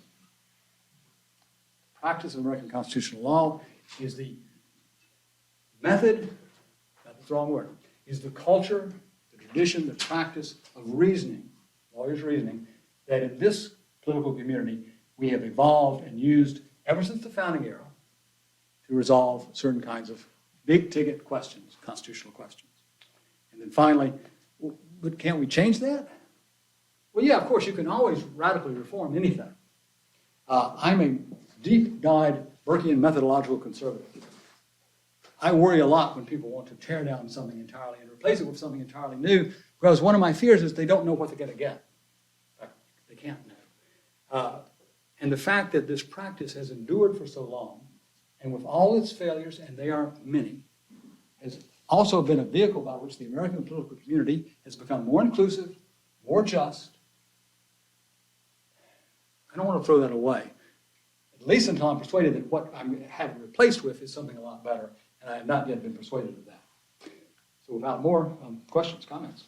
Practice of American constitutional law is the method, that's the wrong word, is the culture, the tradition, the practice of reasoning, lawyers' reasoning, that in this political community we have evolved and used ever since the founding era to resolve certain kinds of big-ticket questions, constitutional questions. And then finally, but can't we change that? Well, yeah, of course, you can always radically reform anything. I'm a deep-dyed Burkean methodological conservative. I worry a lot when people want to tear down something entirely and replace it with something entirely new, because one of my fears is they don't know what they're going to get. In fact, they can't know. And the fact that this practice has endured for so long, and with all its failures, and they are many, has also been a vehicle by which the American political community has become more inclusive, more just. I don't want to throw that away, at least until I'm persuaded that what I'm having replaced with is something a lot better, and I have not yet been persuaded of that. So without more questions, comments.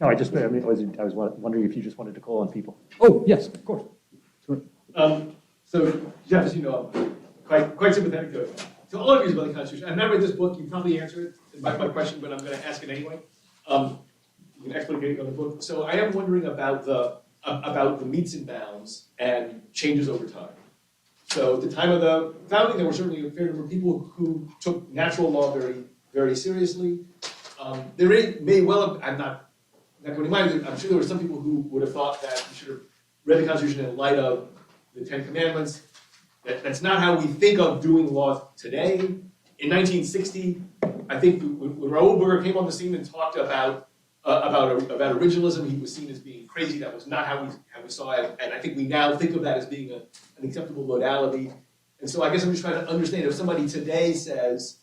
No, I was wondering if you just wanted to call on people. Oh, yes, of course. Sure. So, Jeff, as you know, I'm quite sympathetic to all of you about the Constitution. I've not read this book. You probably answered it by my question, but I'm going to ask it anyway. You can explicate on the book. So, I am wondering about the metes and bounds and changes over time. So, at the time of the founding, there were certainly a fair number of people who took natural law very, very seriously. There may well have, I'm not going to mind. I'm sure there were some people who would have thought that we should have read the Constitution in light of the Ten Commandments. That's not how we think of doing law today. In 1960, I think when Raoul Burger came on the scene and talked about originalism, he was seen as being crazy. That was not how we saw it. And I think we now think of that as being an acceptable modality. And so I guess I'm just trying to understand if somebody today says,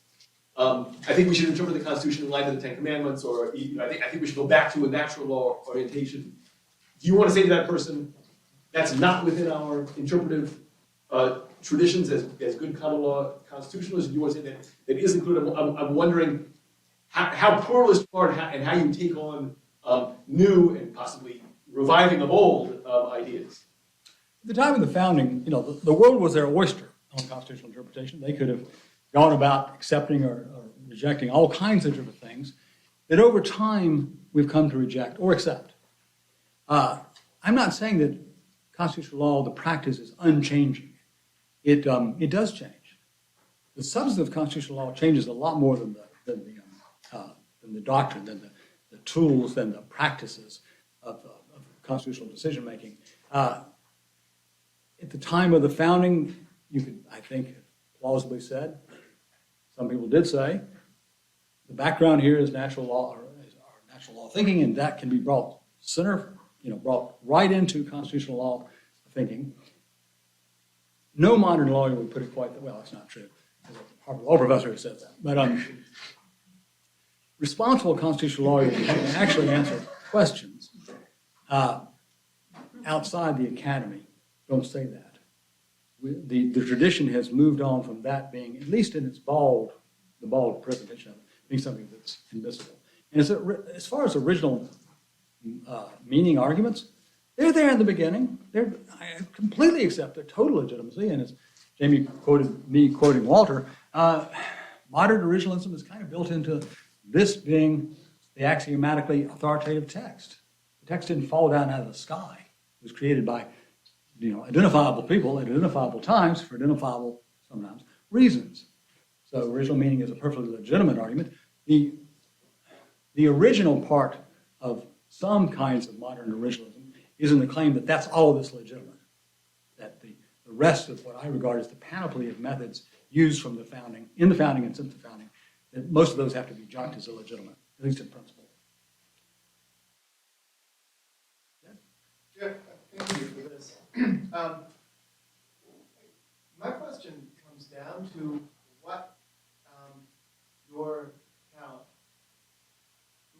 I think we should interpret the Constitution in light of the Ten Commandments, or I think we should go back to a natural law orientation. Do you want to say to that person, that's not within our interpretive traditions as good common law constitutionalists? Do you want to say that it is included? I'm wondering how pluralist you are and how you take on new and possibly reviving of old ideas. At the time of the founding, the world was their oyster on constitutional interpretation. They could have gone about accepting or rejecting all kinds of different things that over time we've come to reject or accept. I'm not saying that constitutional law, the practice, is unchanging. It does change. The substance of constitutional law changes a lot more than the doctrine, than the tools, than the practices of constitutional decision making. At the time of the founding, you could, I think, plausibly said, some people did say, the background here is natural law, or natural law thinking, and that can be brought right into constitutional law thinking. No modern lawyer would put it quite that well. That's not true. There's a Harvard law professor who says that. But responsible constitutional lawyers who can actually answer questions outside the academy don't say that. The tradition has moved on from that being, at least in its the bald presentation of it, being something that's invisible. And as far as original meaning arguments, they're there in the beginning. I completely accept their total legitimacy. And as Jamie quoted me quoting Walter, modern originalism is kind of built into this being the axiomatically authoritative text. The text didn't fall down out of the sky. It was created by identifiable people at identifiable times for identifiable, sometimes, reasons. So original meaning is a perfectly legitimate argument. The original part of some kinds of modern originalism is in the claim that that's all that's legitimate, that the rest of what I regard as the panoply of methods used from the founding, in the founding and since the founding, that most of those have to be junked as illegitimate, at least in principle. Jeff, thank you for this. My question comes down to what your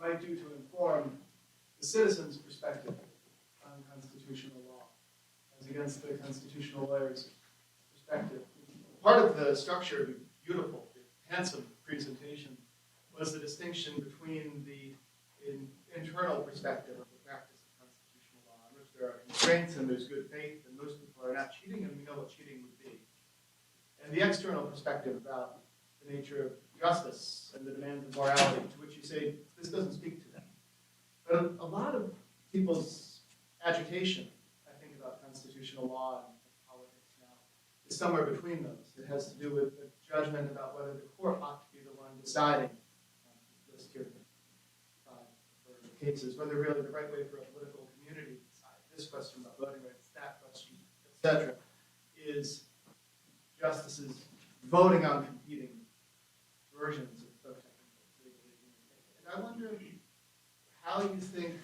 might do to inform the citizens' perspective on constitutional law as against the constitutional lawyer's perspective. Part of the structure of a beautiful, handsome presentation was the distinction between the internal perspective of the practice of constitutional law, in which there are constraints and there's good faith, and most people are not cheating, and we know what cheating would be. And the external perspective about the nature of justice and the demands of morality, to which you say, this doesn't speak to that. But a lot of people's agitation, I think, about constitutional law and politics now, is somewhere between those. It has to do with the judgment about whether the court ought to be the one deciding list here for cases, whether really the right way for a political community to decide this question about voting rights, that question, etc., is justices voting on competing versions of technical legally. And I wonder how you think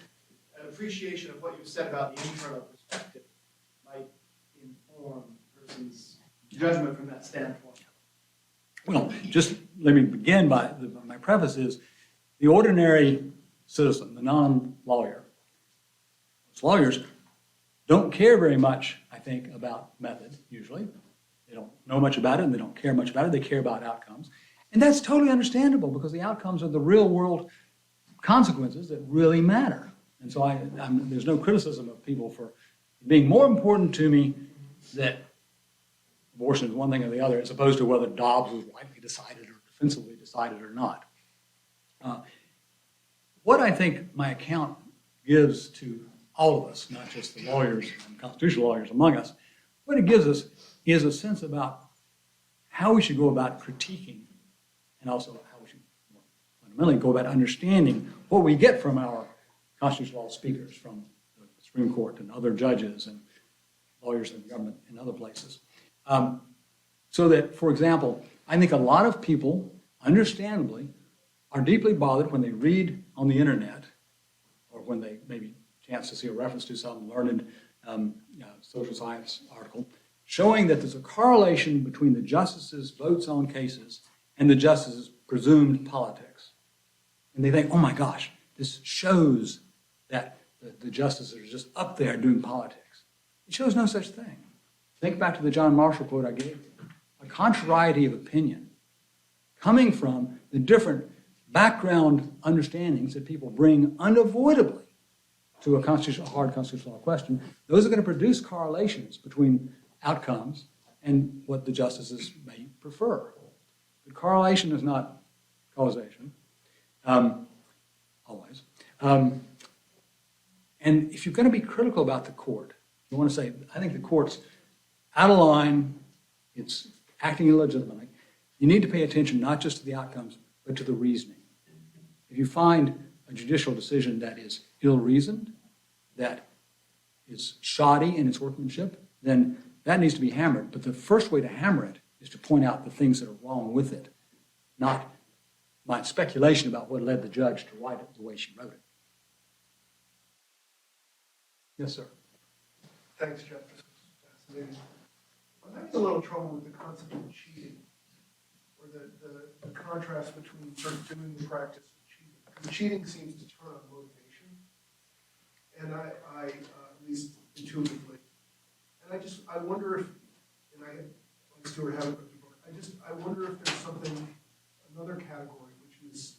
an appreciation of what you've said about the internal perspective might inform a person's judgment from that standpoint. Well, just let me begin by, my preface is, the ordinary citizen, the non-lawyer, most lawyers don't care very much, I think, about method, usually. They don't know much about it, and they don't care much about it. They care about outcomes. And that's totally understandable, because the outcomes are the real-world consequences that really matter. And so there's no criticism of people for being more important to me that abortion is one thing or the other, as opposed to whether Dobbs was rightly decided or defensively decided or not. What I think my account gives to all of us, not just the lawyers and constitutional lawyers among us, what it gives us is a sense about how we should go about critiquing, and also how we should fundamentally go about understanding what we get from our constitutional law speakers, from the Supreme Court and other judges and lawyers in government and other places. So that, for example, I think a lot of people, understandably, are deeply bothered when they read on the internet, or when they maybe chance to see a reference to some learned social science article, showing that there's a correlation between the justices' votes on cases and the justices' presumed politics. And they think, oh my gosh, this shows that the justices are just up there doing politics. It shows no such thing. Think back to the John Marshall quote I gave you. A contrariety of opinion coming from the different background understandings that people bring unavoidably to a hard constitutional law question, those are going to produce correlations between outcomes and what the justices may prefer. The correlation is not causation, always. And if you're going to be critical about the court, you want to say, I think the court's out of line, it's acting illegitimately, you need to pay attention not just to the outcomes, but to the reasoning. If you find a judicial decision that is ill-reasoned, that is shoddy in its workmanship, then that needs to be hammered. But the first way to hammer it is to point out the things that are wrong with it, not my speculation about what led the judge to write it the way she wrote it. Yes, sir. Thanks, Jeff. This was fascinating. I'm having a little trouble with the concept of cheating, or the contrast between sort of doing the practice and cheating. Because cheating seems to turn on motivation, and I at least intuitively, and I wonder if, and I like Stuart haven't read the book, I wonder if there's something, another category, which is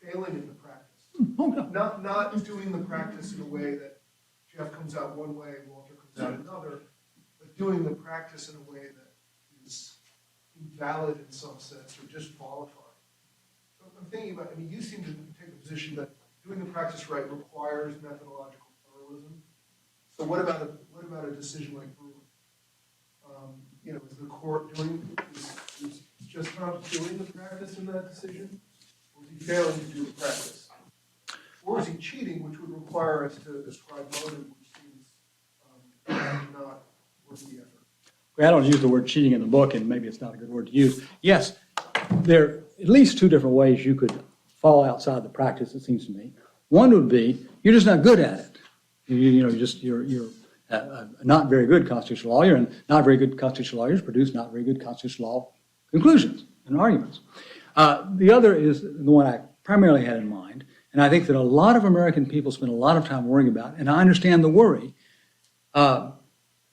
failing in the practice. Oh, no. Not doing the practice in a way that Jeff comes out one way, Walter comes out another, but doing the practice in a way that is invalid in some sense or disqualified. So I'm thinking about, I mean, you seem to take the position that doing the practice right requires methodological pluralism. So what about a decision like Brewer? Is the court is just not doing the practice in that decision? Or is he failing to do the practice? Or is he cheating, which would require us to describe motive, which seems not worth the effort? I don't use the word cheating in the book, and maybe it's not a good word to use. Yes, there are at least two different ways you could fall outside the practice, it seems to me. One would be, you're just not good at it. You're not very good constitutional lawyer, and not very good constitutional lawyers produce not very good constitutional law conclusions and arguments. The other is the one I primarily had in mind, and I think that a lot of American people spend a lot of time worrying about, and I understand the worry,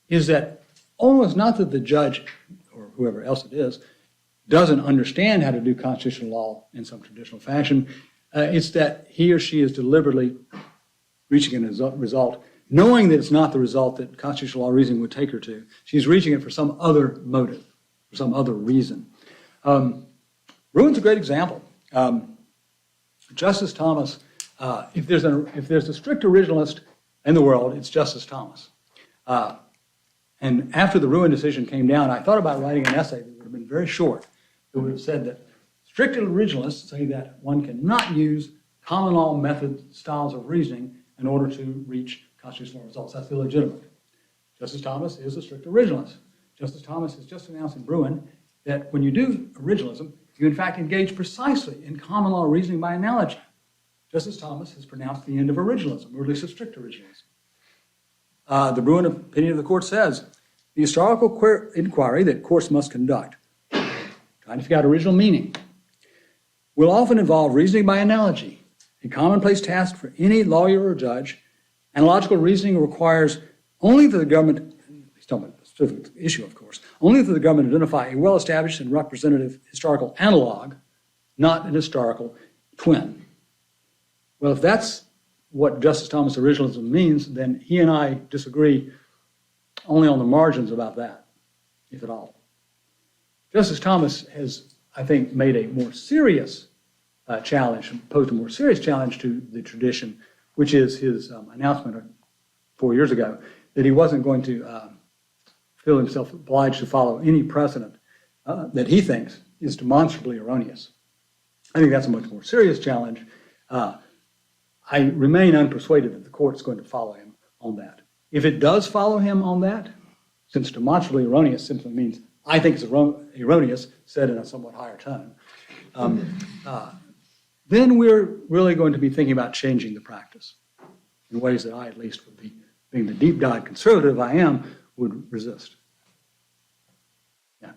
is that almost not that the judge or whoever else it is doesn't understand how to do constitutional law in some traditional fashion. It's that he or she is deliberately reaching a result, knowing that it's not the result that constitutional law reasoning would take her to. She's reaching it for some other motive, for some other reason. Bruin's a great example. Justice Thomas, if there's a strict originalist in the world, it's Justice Thomas. And after the Bruin decision came down, I thought about writing an essay that would have been very short. It would have said that strict originalists say that one cannot use common law method styles of reasoning in order to reach constitutional results. That's illegitimate. Justice Thomas is a strict originalist. Justice Thomas has just announced in Bruin that when you do originalism, you in fact engage precisely in common law reasoning by analogy. Justice Thomas has pronounced the end of originalism, or at least of strict originalism. The Bruin opinion of the court says, the historical inquiry that courts must conduct, trying to figure out original meaning, will often involve reasoning by analogy, a commonplace task for any lawyer or judge. Analogical reasoning requires only that the government, he's talking about a specific issue, of course, only that the government identify a well-established and representative historical analog, not an historical twin. Well, if that's what Justice Thomas originalism means, then he and I disagree only on the margins about that, if at all. Justice Thomas has, I think, made a more serious challenge, posed a more serious challenge to the tradition, which is his announcement 4 years ago that he wasn't going to feel himself obliged to follow any precedent that he thinks is demonstrably erroneous. I think that's a much more serious challenge. I remain unpersuaded that the court's going to follow him on that. If it does follow him on that, since demonstrably erroneous simply means I think it's erroneous, said in a somewhat higher tone, then we're really going to be thinking about changing the practice in ways that I, at least, would be, being the deep-dyed conservative I am, would resist. Yeah.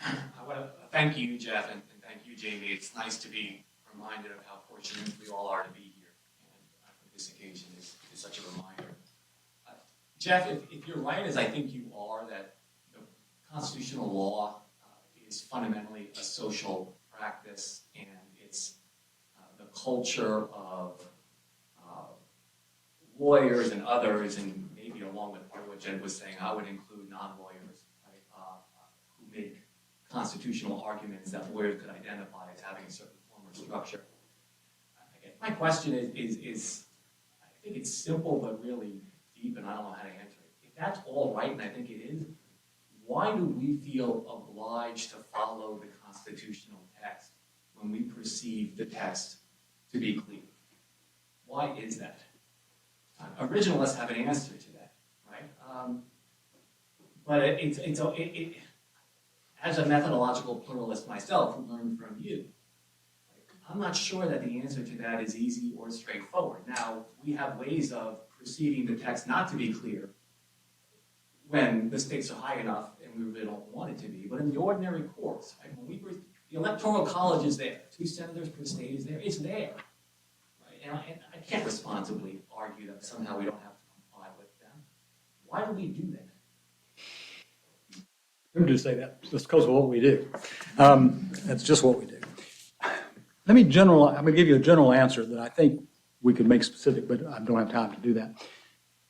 I want to thank you, Jeff, and thank you, Jamie. It's nice to be reminded of how fortunate we all are to be here. And this occasion is such a reminder. Jeff, if you're right, as I think you are, that the constitutional law is fundamentally a social practice, and it's the culture of lawyers and others, and maybe along with part of what Jen was saying, I would include non-lawyers, right, who make constitutional arguments that lawyers could identify as having a certain form of structure. My question is I think it's simple but really deep, and I don't know how to answer it. If that's all right, and I think it is, why do we feel obliged to follow the constitutional text when we perceive the text to be clear? Why is that? Originalists have an answer to that, right? But as a methodological pluralist myself, who learned from you, I'm not sure that the answer to that is easy or straightforward. Now, we have ways of perceiving the text not to be clear when the stakes are high enough and we really don't want it to be. But in the ordinary course, right, the Electoral College is there. 2 senators per state is there. It's there. Right? And I can't responsibly argue that somehow we don't have to comply with them. Why do we do that? I'm going to say that just because of what we do. That's just what we do. I'm going to give you a general answer that I think we could make specific, but I don't have time to do that.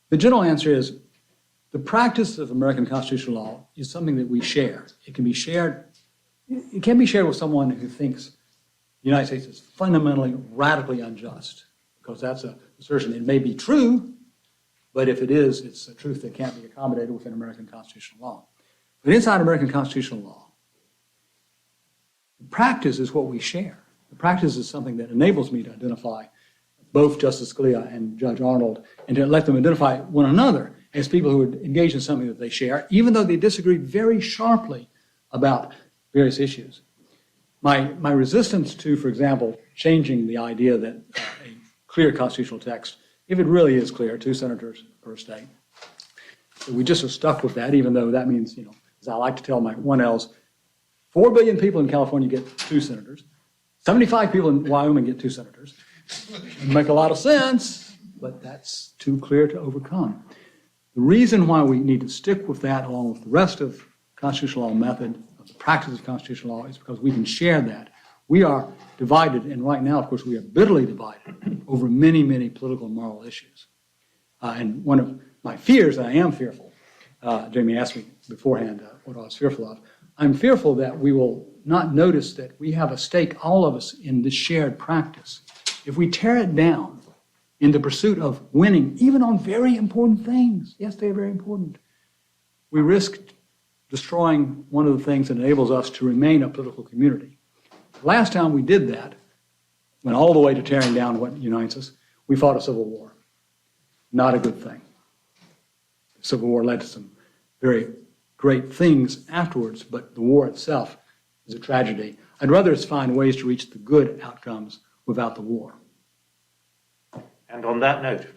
The general answer is the practice of American constitutional law is something that we share. It can be shared. It can be shared with someone who thinks the United States is fundamentally, radically unjust, because that's an assertion. It may be true, but if it is, it's a truth that can't be accommodated within American constitutional law. But inside American constitutional law, the practice is what we share. The practice is something that enables me to identify both Justice Scalia and Judge Arnold, and to let them identify one another as people who would engage in something that they share, even though they disagree very sharply about various issues. My resistance to, for example, changing the idea that a clear constitutional text, if it really is clear, 2 senators per state, we just are stuck with that, even though that means, as I like to tell my 1Ls, 4 billion people in California get 2 senators. 75 people in Wyoming get 2 senators. Doesn't make a lot of sense, but that's too clear to overcome. The reason why we need to stick with that along with the rest of constitutional law method, of the practice of constitutional law, is because we can share that. We are divided, and right now, of course, we are bitterly divided over many, many political and moral issues. And one of my fears, and I am fearful, Jamie asked me beforehand what I was fearful of, I'm fearful that we will not notice that we have a stake, all of us, in this shared practice. If we tear it down in the pursuit of winning, even on very important things, yes, they are very important, we risk destroying one of the things that enables us to remain a political community. The last time we did that, went all the way to tearing down what unites us, we fought a civil war. Not a good thing. The Civil War led to some very great things afterwards, but the war itself is a tragedy. I'd rather us find ways to reach the good outcomes without the war. And on that note.